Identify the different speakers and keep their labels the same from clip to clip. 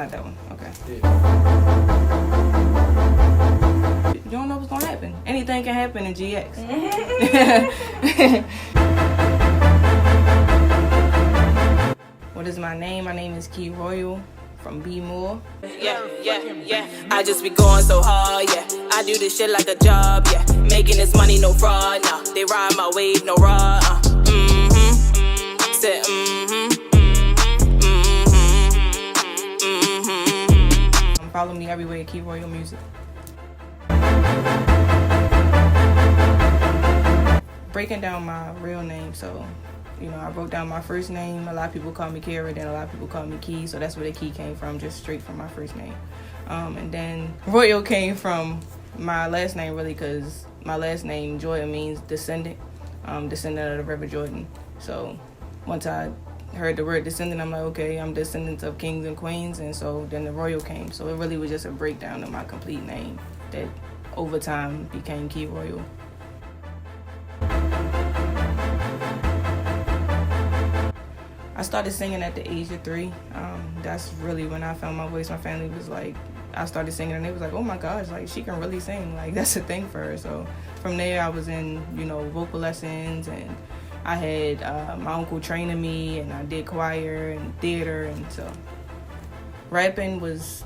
Speaker 1: Not that one. Okay.
Speaker 2: Yeah.
Speaker 1: You don't know what's gonna happen. Anything can happen in GX. What is my name? My name is Key Royal from B More.
Speaker 3: Yeah. I just be going so hard, yeah. I do this shit like a job, yeah. Making this money, no fraud, nah. They ride my wave, no raw, Said,
Speaker 1: Follow me everywhere, Key Royal Music. Breaking down my real name, so I broke down my first name. A lot of people call me Kara, then a lot of people call me Key, so that's where the Key came from, just straight from my first name. And then Royal came from my last name, really, because my last name, Joya, means descendant, descendant of the River Jordan. So once I heard the word descendant, I'm like, okay, I'm descendant of kings and queens, and so then the Royal came. So it really was just a breakdown of my complete name that over time became Key Royal. I started singing at the age of 3. That's really when I found my voice. My family was like, I started singing and they was like, oh my gosh, like she can really sing. Like that's a thing for her. So from there I was in, vocal lessons, and I had my uncle training me, and I did choir and theater, and so rapping was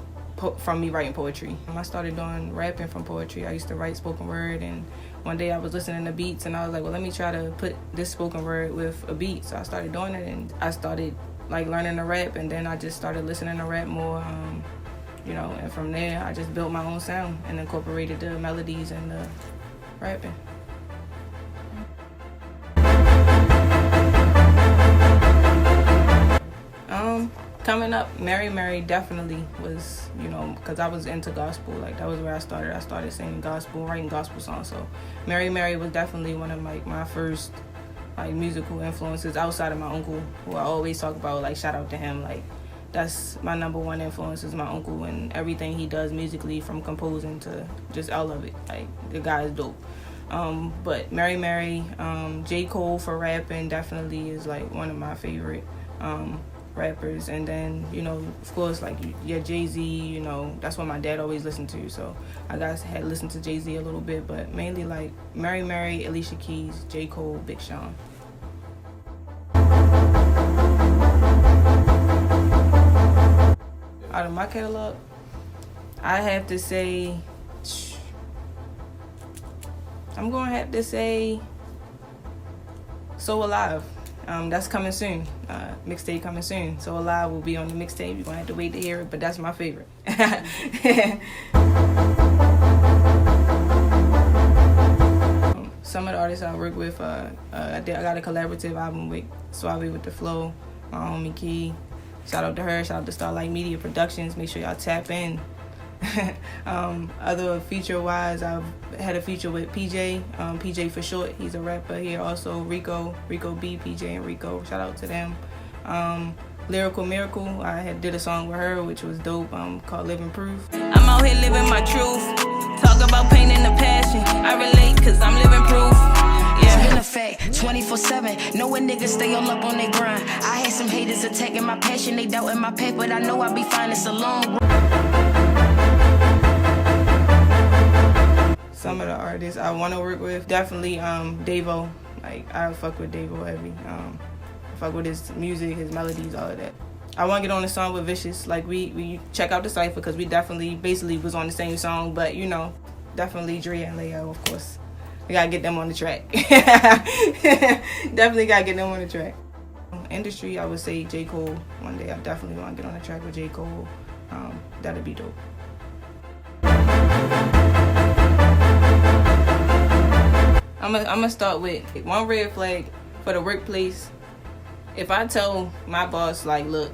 Speaker 1: from me writing poetry. I started doing rapping from poetry. I used to write spoken word, and one day I was listening to beats and I was like, well, let me try to put this spoken word with a beat. So I started doing it, and I started like learning to rap, and then I just started listening to rap more, and from there I just built my own sound and incorporated the melodies and the rapping. Coming up, Mary Mary definitely was, because I was into gospel. Like that was where I started. I started singing gospel, writing gospel songs. So Mary Mary was definitely one of my first musical influences outside of my uncle, who I always talk about. Like shout out to him. Like that's my number one influence is my uncle, and everything he does musically, from composing to just I love it. Like the guy is dope. But Mary Mary, J. Cole for rapping definitely is like one of my favorite rappers. And then of course like Jay-Z, that's what my dad always listened to, so I had listened to Jay-Z a little bit, but mainly like Mary Mary, Alicia Keys, J. Cole, Big Sean. Out of my catalog, I have to say I'm gonna have to say So Alive. That's coming soon. Mixtape coming soon. So Alive will be on the mixtape. You're gonna have to wait to hear it, but that's my favorite. Some of the artists I work with, I got a collaborative album with Suave with the Flow, my homie Key. Shout out to her. Shout out to Starlight Media Productions. Make sure y'all tap in. Other feature-wise, I've had a feature with PJ, PJ for short. He's a rapper here. Also Rico B, PJ and Rico. Shout out to them. Lyrical Miracle, I did a song with her, which was dope, called Living Proof.
Speaker 3: I'm out here living my truth. Talk about pain and the passion. I relate cause I'm living proof.
Speaker 4: It's been a fact, 24/7. Knowing niggas stay all up on their grind. I had some haters attacking my passion. They doubting my path, but I know I'll be fine. It's a long road.
Speaker 1: Some of the artists I want to work with, definitely Davo. Like I fuck with Davo heavy. Fuck with his music, his melodies, all of that. I want to get on the song with Vicious. Like we check out the cypher because we basically was on the same song, but definitely Dre and Leo, of course. We gotta get them on the track. Definitely gotta get them on the track. Industry, I would say J. Cole. One day I definitely want to get on the track with J. Cole. That'd be dope. I'm gonna start with one red flag for the workplace. If I tell my boss, like, look,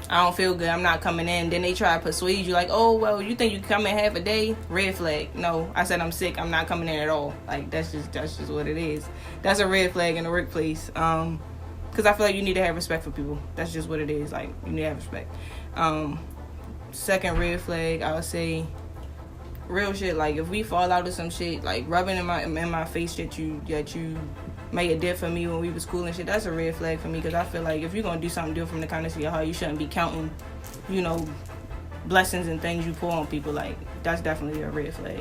Speaker 1: I don't feel good, I'm not coming in, then they try to persuade you, like, oh, well, you think you can come in half a day? Red flag. No, I said I'm sick, I'm not coming in at all. Like, that's just what it is. That's a red flag in the workplace. Because I feel like you need to have respect for people. That's just what it is. Like, you need to have respect. Second red flag, I would say real shit. Like, if we fall out of some shit, like rubbing in my face that you made a did for me when we was cool and shit, that's a red flag for me. Because I feel like if you're gonna do something different from the kindness of your heart, you shouldn't be counting you know, blessings and things you pour on people, like, that's definitely a red flag.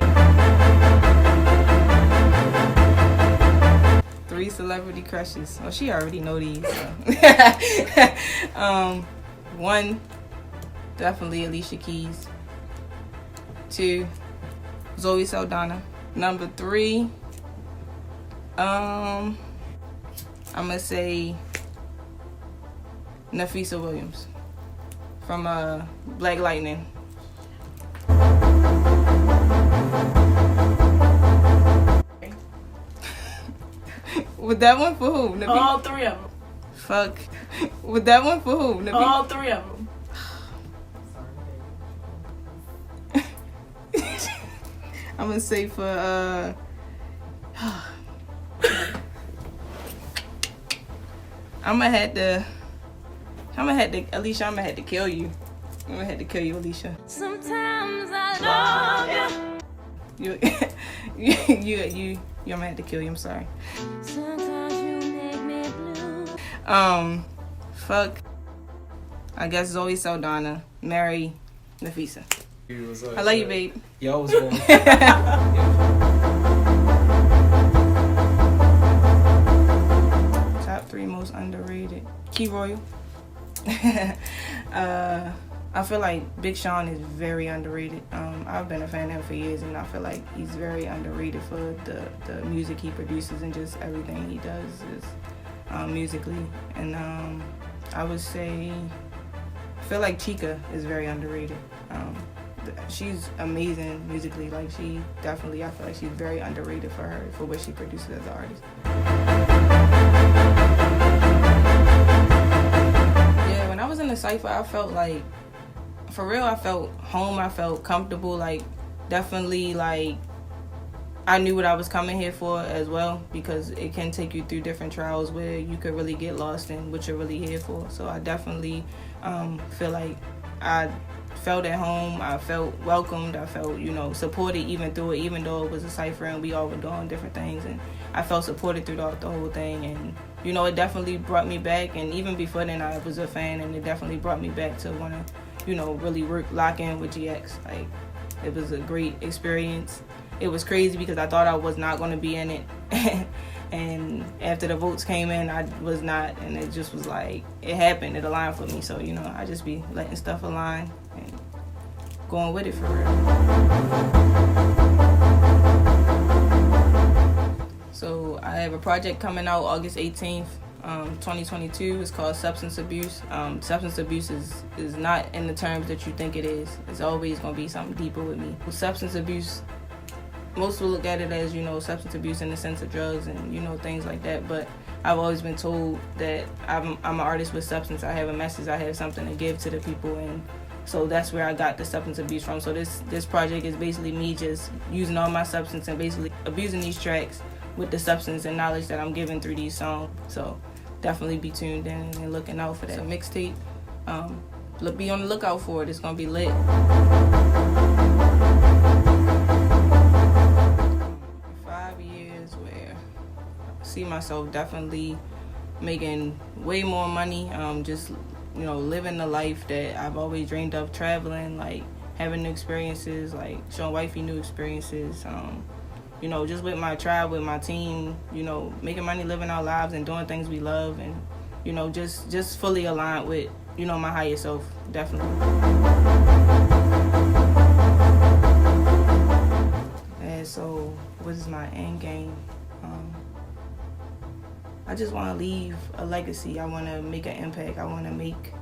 Speaker 1: 3 celebrity crushes. Well, she already know these. So. 1, definitely Alicia Keys. 2, Zoe Saldana. Number 3, I'm gonna say Nafisa Williams from Black Lightning. With that one for who?
Speaker 2: All 3 of them.
Speaker 1: Fuck. With that one for who?
Speaker 2: All 3 of them.
Speaker 1: I'm gonna say for I'm gonna have to Alicia, I'm gonna have to kill you. I'm gonna have to kill you, Alicia.
Speaker 2: Sometimes I love you.
Speaker 1: You I'm gonna have to kill you, I'm sorry.
Speaker 2: Sometimes you make me blue.
Speaker 1: Fuck. I guess Zoe Saldana, marry Nafisa. I love you, babe.
Speaker 5: Yo, what's going on?
Speaker 1: Top 3 most underrated. Key Royal. I feel like Big Sean is very underrated. I've been a fan of him for years, and I feel like he's very underrated for the music he produces and just everything he does is musically. And I would say, I feel like Chica is very underrated. She's amazing musically. Like, she definitely, I feel like she's very underrated for what she produces as an artist. Yeah, when I was in the cypher, I felt like, for real, I felt home. I felt comfortable. Like, definitely, like, I knew what I was coming here for as well, because it can take you through different trials where you could really get lost in what you're really here for. So I definitely feel like I felt at home. I felt welcomed. I felt, supported even through it, even though it was a cypher and we all were doing different things. And I felt supported throughout the whole thing. And, it definitely brought me back. And even before then, I was a fan, and it definitely brought me back to want to, really lock in with GX. Like, it was a great experience. It was crazy because I thought I was not going to be in it. And after the votes came in, I was not. And it just was like, it happened. It aligned for me. So, I just be letting stuff align and going with it for real. So I have a project coming out August 18th, 2022. It's called Substance Abuse. Substance abuse is not in the terms that you think it is. It's always going to be something deeper with me. With substance abuse, most will look at it as, substance abuse in the sense of drugs and, things like that. But I've always been told that I'm an artist with substance. I have a message. I have something to give to the people. And so that's where I got the substance abuse from. So this project is basically me just using all my substance and basically abusing these tracks with the substance and knowledge that I'm giving through these songs. So definitely be tuned in and looking out for that mixtape. Be on the lookout for it. It's going to be lit. 5 years where I see myself definitely making way more money, just living the life that I've always dreamed of, traveling, like having new experiences, like showing wifey new experiences, just with my tribe, with my team, making money, living our lives and doing things we love, and just fully aligned with my higher self, definitely. And so what is my end game? I just want to leave a legacy. I want to make an impact. I want to make,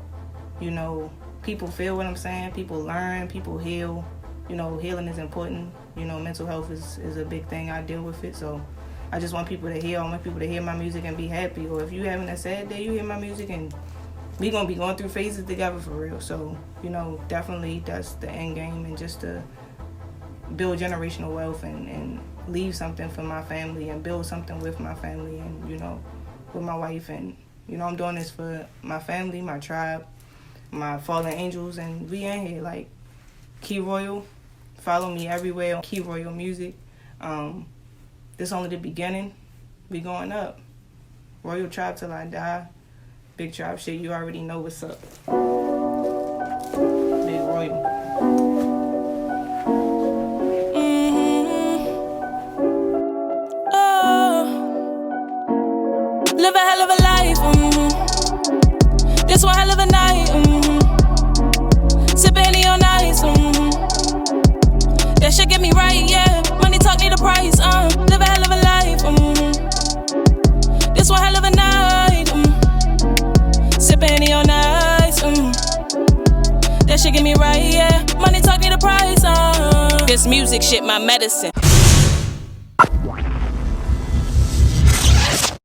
Speaker 1: people feel what I'm saying. People learn. People heal. Healing is important. Mental health is a big thing. I deal with it. So I just want people to heal. I want people to hear my music and be happy. Or if you having a sad day, you hear my music, and we going to be going through phases together for real. So, definitely that's the end game, and just to build generational wealth and leave something for my family and build something with my family and, with my wife. And, I'm doing this for my family, my tribe, my fallen angels, and we in here, like, Key Royal. Follow me everywhere on Key Royal Music. This only the beginning. We going up. Royal Tribe till I die. Big Tribe shit, you already know what's up. loyal.
Speaker 3: Live a hell of a life, This one hell of a night, Sip Henny on ice, That shit get me right, yeah. Money talk need a price, Live a hell of a life, This one hell of a night, Sip Henny on ice, That shit get me right, yeah. Money talk need a price, This music shit my medicine.